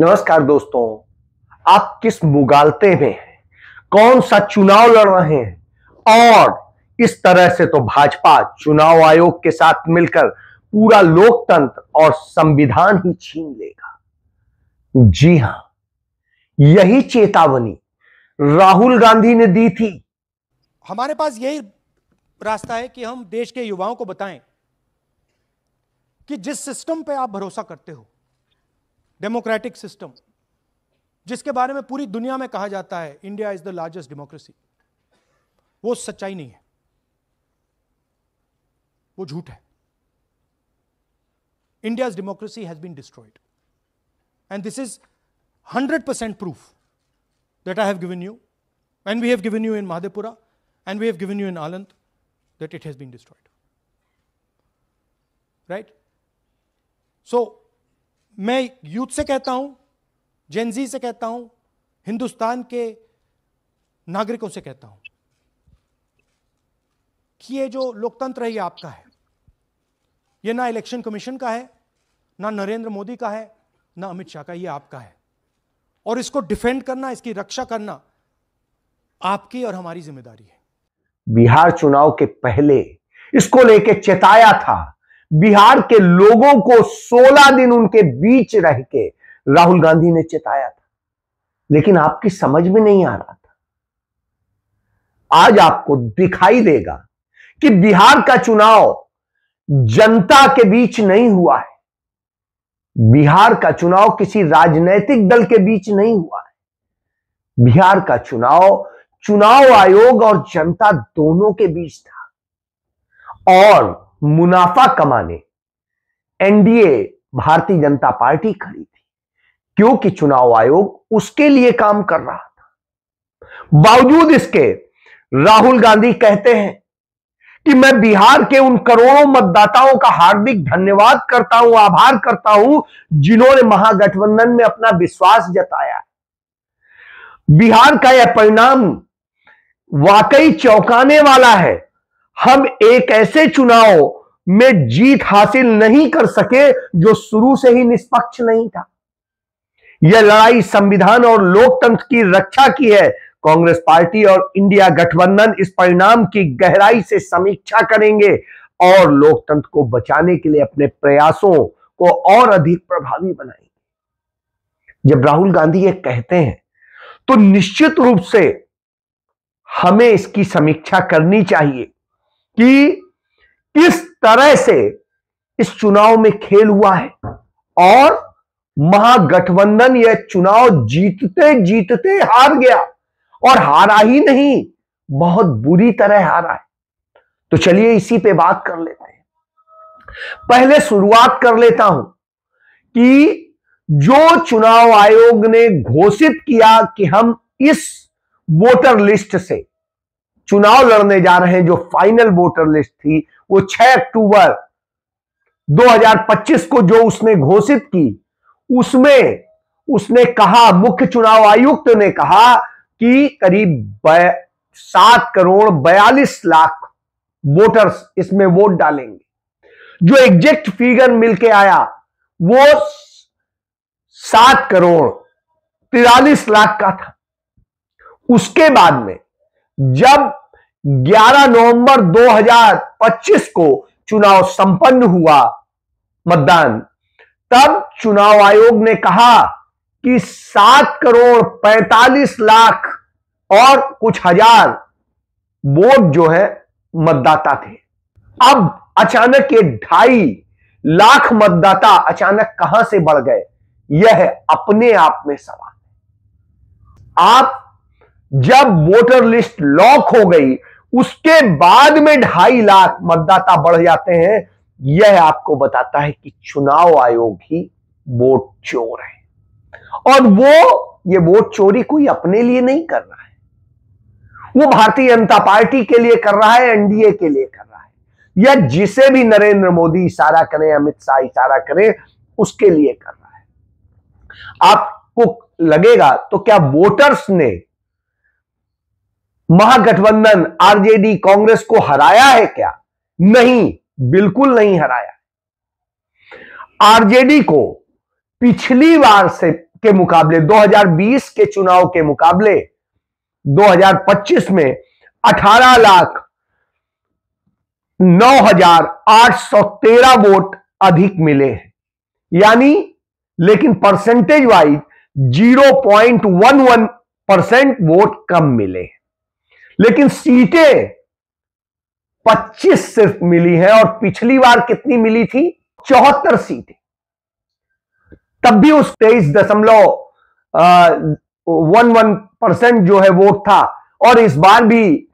नमस्कार दोस्तों, आप किस मुगालते में हैं? कौन सा चुनाव लड़ रहे हैं? और इस तरह से तो भाजपा चुनाव आयोग के साथ मिलकर पूरा लोकतंत्र और संविधान ही छीन लेगा। जी हां, यही चेतावनी राहुल गांधी ने दी थी। हमारे पास यही रास्ता है कि हम देश के युवाओं को बताएं कि जिस सिस्टम पे आप भरोसा करते हो, डेमोक्रेटिक सिस्टम, जिसके बारे में पूरी दुनिया में कहा जाता है India is the largest democracy, वो सच्चाई नहीं है, वो झूठ है। India's democracy has been destroyed. And this is 100% proof that I have given you, and we have given you in Madhepura, and we have given you in Aland, that it has been destroyed. Right? So, मैं youth से कहता हूं, Gen Z से कहता हूं, हिंदुस्तान के नागरिकों से कहता हूं कि ये जो लोकतंत्र है ये आपका है। ये ना इलेक्शन कमीशन का है, ना नरेंद्र मोदी का है, ना अमित शाह का, ये आपका है। और इसको डिफेंड करना, इसकी रक्षा करना आपकी और हमारी जिम्मेदारी है। बिहार चुनाव के पहले इसको लेके चेताया था। बिहार के लोगों को 16 दिन उनके बीच रह के राहुल गांधी ने चेताया था, लेकिन आपकी समझ में नहीं आ रहा था। आज आपको दिखाई देगा कि बिहार का चुनाव जनता के बीच नहीं हुआ है। बिहार का चुनाव किसी राजनीतिक दल के बीच नहीं हुआ है। बिहार का चुनाव आयोग और जनता दोनों के बीच था। और मुनाफा कमाने एनडीए भारतीय जनता पार्टी खड़ी थी, क्योंकि चुनाव आयोग उसके लिए काम कर रहा था। बावजूद इसके राहुल गांधी कहते हैं कि मैं बिहार के उन करोड़ों मतदाताओं का हार्दिक धन्यवाद करता हूं, आभार करता हूं, जिन्होंने महागठबंधन में अपना विश्वास जताया। बिहार का यह परिणाम वाकई चौंकाने वाला है। हम एक ऐसे चुनाव में जीत हासिल नहीं कर सके जो शुरू से ही निष्पक्ष नहीं था। यह लड़ाई संविधान और लोकतंत्र की रक्षा की है। कांग्रेस पार्टी और इंडिया गठबंधन इस परिणाम की गहराई से समीक्षा करेंगे और लोकतंत्र को बचाने के लिए अपने प्रयासों को और अधिक प्रभावी बनाएंगे। जब राहुल गांधी ये कहते हैं तो निश्चित रूप से हमें इसकी समीक्षा करनी चाहिए कि किस तरह से इस चुनाव में खेल हुआ है। और महागठबंधन यह चुनाव जीतते जीतते हार गया, और हारा ही नहीं, बहुत बुरी तरह हारा है। तो चलिए इसी पे बात कर लेते हैं। पहले शुरुआत कर लेता हूं कि जो चुनाव आयोग ने घोषित किया कि हम इस वोटर लिस्ट से चुनाव लड़ने जा रहे हैं, जो फाइनल वोटर लिस्ट थी वो 6 अक्टूबर 2025 को जो उसने घोषित की, उसमें उसने कहा, मुख्य चुनाव आयुक्त ने कहा कि करीब 7 करोड़ 42 लाख वोटर्स इसमें वोट डालेंगे। जो एग्जैक्ट फिगर मिलके आया वो 7 करोड़ 43 लाख का था। उसके बाद में जब 11 नवंबर 2025 को चुनाव संपन्न हुआ मतदान, तब चुनाव आयोग ने कहा कि 7 करोड़ 45 लाख और कुछ हजार वोट जो है मतदाता थे। अब अचानक ये 2.5 लाख मतदाता अचानक कहां से बढ़ गए, यह अपने आप में सवाल है। आप जब वोटर लिस्ट लॉक हो गई उसके बाद में 2.5 लाख मतदाता बढ़ जाते हैं, यह आपको बताता है कि चुनाव आयोग ही वोट चोर है। और ये वोट चोरी कोई अपने लिए नहीं कर रहा है, वो भारतीय जनता पार्टी के लिए कर रहा है, एनडीए के लिए कर रहा है, या जिसे भी नरेंद्र मोदी इशारा करें, अमित शाह इशारा करें, उसके लिए कर रहा है। आपको लगेगा तो क्या वोटर्स ने महागठबंधन आरजेडी कांग्रेस को हराया है क्या? नहीं, बिल्कुल नहीं हराया। आरजेडी को पिछली बार से के मुकाबले 2020 के चुनाव के मुकाबले 2025 में 18,09,813 वोट अधिक मिले हैं, यानी लेकिन परसेंटेज वाइज 0.11% वोट कम मिले, लेकिन सीटें 25 सिर्फ मिली हैं और पिछली बार कितनी मिली थी? 74 सीटें। तब भी उस 23.11% जो है वोट था, और इस बार भी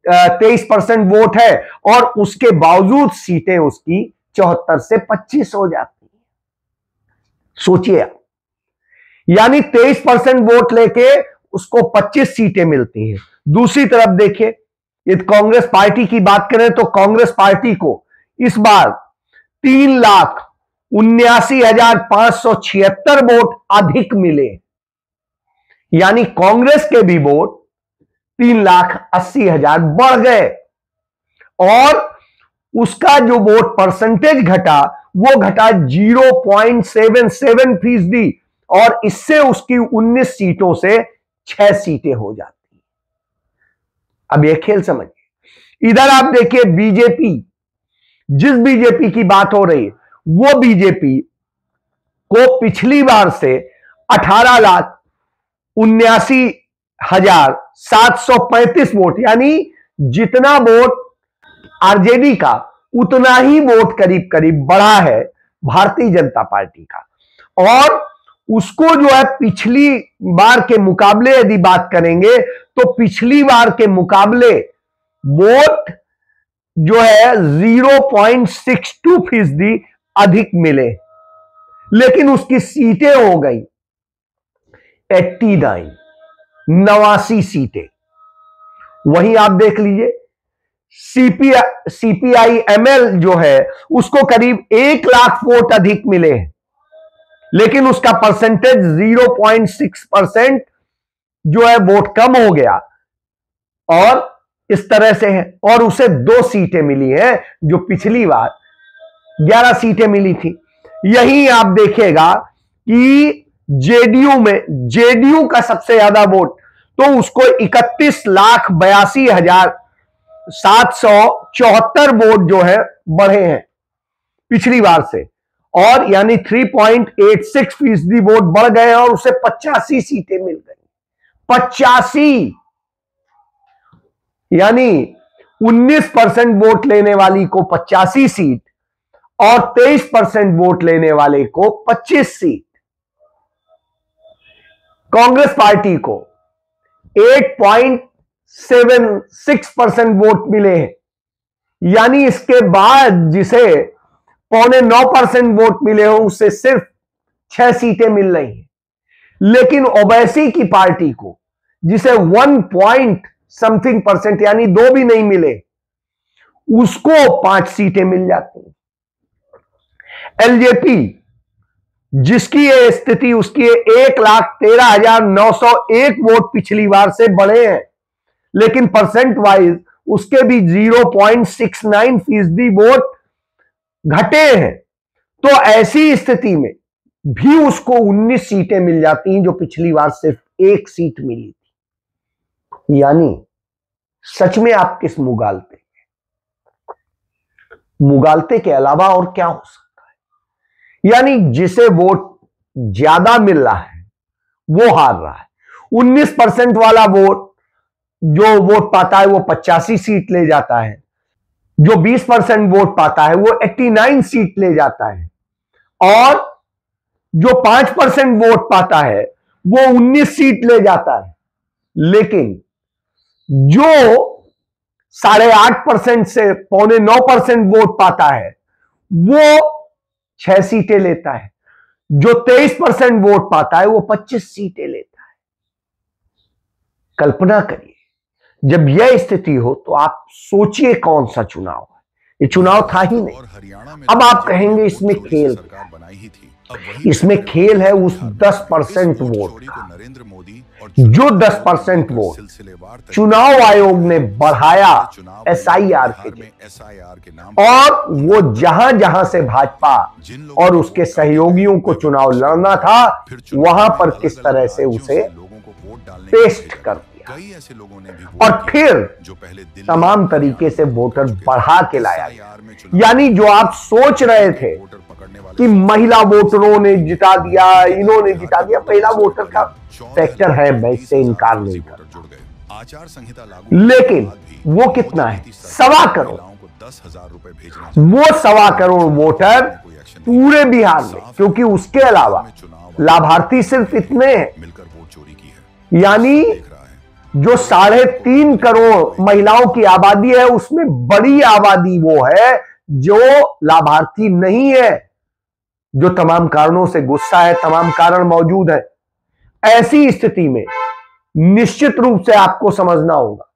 23% वोट है, और उसके बावजूद सीटें उसकी 74 से 25 हो जाती हैं। सोचिए आप, यानी 23% वोट लेके उसको 25 सीटें मिलती हैं। दूसरी तरफ देखिए, यदि कांग्रेस पार्टी की बात करें तो कांग्रेस पार्टी को इस बार 3,79,576 वोट अधिक मिले, यानी कांग्रेस के भी वोट 3,80,000 बढ़ गए, और उसका जो वोट परसेंटेज घटा वो घटा 0.77%, और इससे उसकी 19 सीटों से 6 सीटें हो जाती। अब यह खेल समझिए। इधर आप देखिए बीजेपी, जिस बीजेपी की बात हो रही है वो बीजेपी को पिछली बार से 18,79,735 वोट, यानी जितना वोट आरजेडी का उतना ही वोट करीब करीब बढ़ा है भारतीय जनता पार्टी का। और उसको जो है पिछली बार के मुकाबले यदि बात करेंगे तो पिछली बार के मुकाबले वोट जो है 0.62% अधिक मिले, लेकिन उसकी सीटें हो गई 89 सीटें। वहीं आप देख लीजिए सीपीआई एमएल जो है उसको करीब 1 लाख वोट अधिक मिले हैं, लेकिन उसका परसेंटेज 0.6% जो है वोट कम हो गया, और इस तरह से है। और उसे 2 सीटें मिली हैं जो पिछली बार 11 सीटें मिली थी। यही आप देखिएगा कि जेडीयू का सबसे ज्यादा वोट, तो उसको 31,82,774 वोट जो है बढ़े हैं पिछली बार से, और यानी 3.86% वोट बढ़ गए, और उसे 85 सीटें मिल गई। 85, यानी 19% वोट लेने वाली को 85 सीट और 23% वोट लेने वाले को 25 सीट। कांग्रेस पार्टी को 8.76% वोट मिले हैं, यानी इसके बाद जिसे 8.25% वोट मिले हो उससे सिर्फ 6 सीटें मिल रही हैं। लेकिन ओवैसी की पार्टी को, जिसे 1% यानी 2 भी नहीं मिले, उसको 5 सीटें मिल जाती हैं। एलजेपी जिसकी ये स्थिति, उसकी 1,13,901 वोट पिछली बार से बढ़े हैं, लेकिन परसेंट वाइज उसके भी 0.69% वोट घटे हैं। तो ऐसी स्थिति में भी उसको 19 सीटें मिल जाती हैं जो पिछली बार सिर्फ 1 सीट मिली थी। यानी सच में आप किस मुगालते के अलावा और क्या हो सकता है? यानी जिसे वोट ज्यादा मिल रहा है वो हार रहा है। 19% वाला वोट जो वोट पाता है वो 85 सीट ले जाता है, जो 20% वोट पाता है वो 89 सीट ले जाता है, और जो 5% वोट पाता है वो 19 सीट ले जाता है। लेकिन जो 8.5% से 8.25% वोट पाता है वो 6 सीटें लेता है, जो 23% वोट पाता है वो 25 सीटें लेता है। कल्पना करिए, जब यह स्थिति हो तो आप सोचिए कौन सा चुनाव है। ये चुनाव था ही नहीं। अब आप कहेंगे इसमें खेल, इसमें खेल है उस 10% वोट का, जो 10% वोट चुनाव आयोग ने बढ़ाया SIR के जरिए, और वो जहां जहां से भाजपा और उसके सहयोगियों को चुनाव लड़ना था वहां पर किस तरह से उसे पेस्ट कर दिया, और फिर तमाम तरीके से वोटर बढ़ा के लाया। यानी जो आप सोच रहे थे कि महिला वोटरों ने जिता दिया, इन्होंने जिता दिया, महिला वोटर का फैक्टर है, मैं इससे इनकार नहीं करता, लेकिन वो कितना है? 1.25 करोड़। वो 1.25 करोड़ वोटर पूरे बिहार में, क्योंकि उसके अलावा लाभार्थी सिर्फ इतने हैं, यानी जो 3.5 करोड़ महिलाओं की आबादी है उसमें बड़ी आबादी वो है जो लाभार्थी नहीं है, जो तमाम कारणों से गुस्सा है, तमाम कारण मौजूद है। ऐसी स्थिति में निश्चित रूप से आपको समझना होगा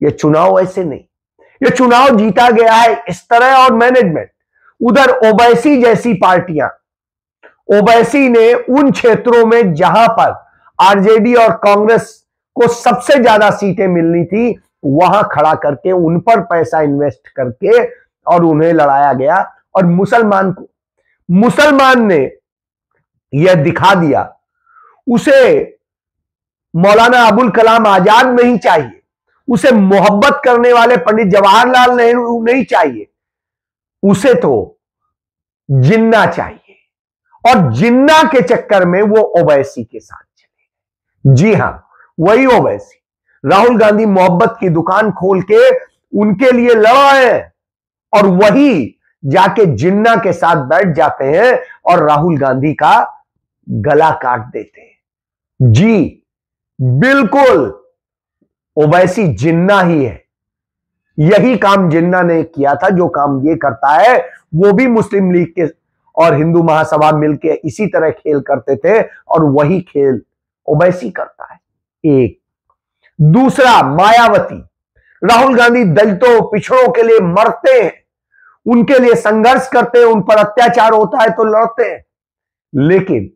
यह चुनाव ऐसे नहीं, यह चुनाव जीता गया है इस तरह, और मैनेजमेंट उधर ओवैसी जैसी पार्टियां, ओवैसी ने उन क्षेत्रों में जहां पर आरजेडी और कांग्रेस को सबसे ज्यादा सीटें मिलनी थी वहां खड़ा करके उन पर पैसा इन्वेस्ट करके और उन्हें लड़ाया गया, और मुसलमान ने यह दिखा दिया उसे मौलाना अबुल कलाम आजाद नहीं चाहिए, उसे मोहब्बत करने वाले पंडित जवाहरलाल नेहरू नहीं चाहिए, उसे तो जिन्ना चाहिए, और जिन्ना के चक्कर में वो ओवैसी के साथ चले। जी हां, वही ओवैसी। राहुल गांधी मोहब्बत की दुकान खोल के उनके लिए लड़ा है, और वही जाके जिन्ना के साथ बैठ जाते हैं और राहुल गांधी का गला काट देते हैं। जी बिल्कुल, ओवैसी जिन्ना ही है। यही काम जिन्ना ने किया था, जो काम ये करता है वो भी मुस्लिम लीग के और हिंदू महासभा मिलकर इसी तरह खेल करते थे, और वही खेल ओवैसी करता है। एक दूसरा, मायावती। राहुल गांधी दलितों पिछड़ों के लिए मरते हैं, उनके लिए संघर्ष करते हैं, उन पर अत्याचार होता है तो लड़ते हैं, लेकिन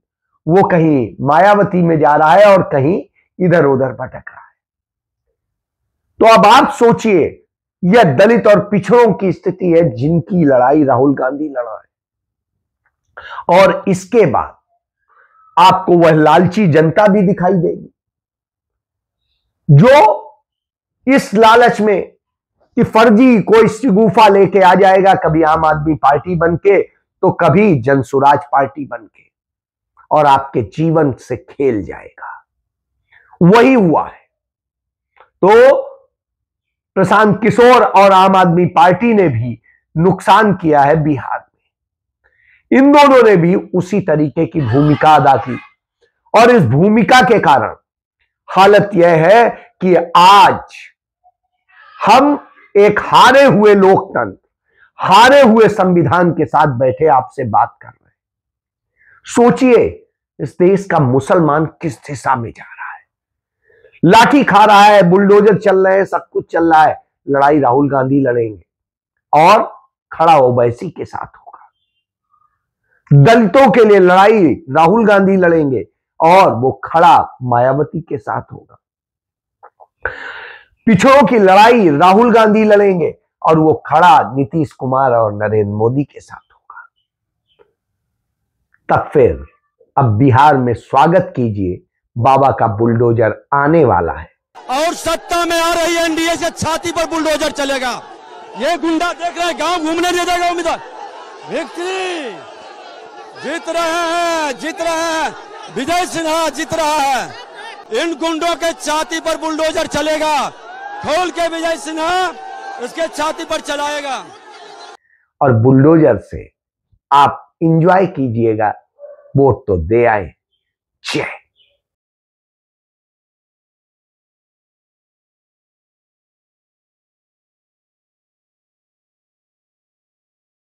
वो कहीं मायावती में जा रहा है और कहीं इधर उधर भटक रहा है। तो अब आप सोचिए, यह दलित और पिछड़ों की स्थिति है जिनकी लड़ाई राहुल गांधी लड़ा है, और इसके बाद आपको वह लालची जनता भी दिखाई देगी जो इस लालच में कि फर्जी कोई शगुफा लेके आ जाएगा, कभी आम आदमी पार्टी बनके तो कभी जनसुराज पार्टी बनके, और आपके जीवन से खेल जाएगा। वही हुआ है। तो प्रशांत किशोर और आम आदमी पार्टी ने भी नुकसान किया है बिहार में। इन दोनों ने भी उसी तरीके की भूमिका अदा की, और इस भूमिका के कारण हालत यह है कि आज हम एक हारे हुए लोकतंत्र, हारे हुए संविधान के साथ बैठे आपसे बात कर रहे हैं। सोचिए, इस देश का मुसलमान किस दिशा में जा रहा है। लाठी खा रहा है, बुलडोजर चल रहे हैं, सब कुछ चल रहा है। लड़ाई राहुल गांधी लड़ेंगे, और खड़ा ओवैसी के साथ होगा। दलितों के लिए लड़ाई राहुल गांधी लड़ेंगे, और वो खड़ा मायावती के साथ होगा। पिछड़ों की लड़ाई राहुल गांधी लड़ेंगे, और वो खड़ा नीतीश कुमार और नरेंद्र मोदी के साथ होगा। तब फिर अब बिहार में स्वागत कीजिए, बाबा का बुलडोजर आने वाला है, और सत्ता में आ रही एनडीए से छाती पर बुलडोजर चलेगा। ये गुंडा देख रहे हैं, गांव घूमने नहीं देगा उम्मीदवार। व्यक्ति जीत रहे हैं, विजय सिन्हा जीत रहा है। इन गुंडों के छाती पर बुलडोजर चलेगा, खोल के विजय सिन्हा उसके छाती पर चलाएगा, और बुलडोजर से आप एंजॉय कीजिएगा। वोट तो दे आए। जय